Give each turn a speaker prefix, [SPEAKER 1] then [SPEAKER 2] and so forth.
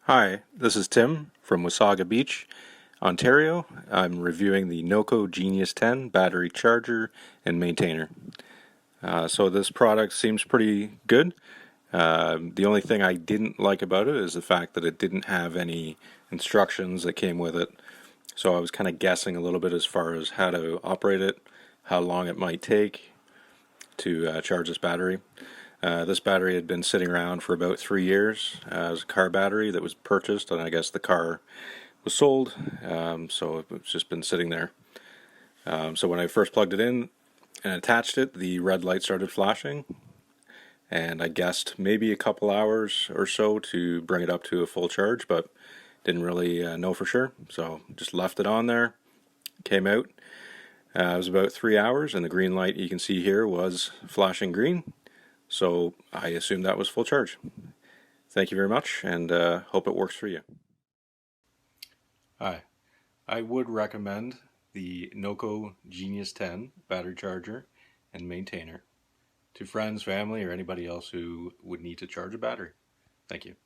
[SPEAKER 1] Hi, this is Tim from Wasaga Beach, Ontario. I'm reviewing the Noco Genius10 Battery Charger and Maintainer. So this product seems pretty good. The only thing I didn't like about it is the fact that it didn't have any instructions that came with it. So I was kind of guessing a little bit as far as how to operate it, how long it might take to charge this battery. This battery had been sitting around for about 3 years as a car battery that was purchased, and I guess the car was sold, so it's just been sitting there. So when I first plugged it in and attached it, the red light started flashing, and I guessed maybe a couple hours or so to bring it up to a full charge, but didn't really know for sure, so just left it on there, came out. It was about 3 hours, and the green light you can see here was flashing green. So I assume that was full charge. Thank you very much, and hope it works for you. Hi. I would recommend the Noco Genius10 Battery Charger and Maintainer to friends, family, or anybody else who would need to charge a battery. Thank you.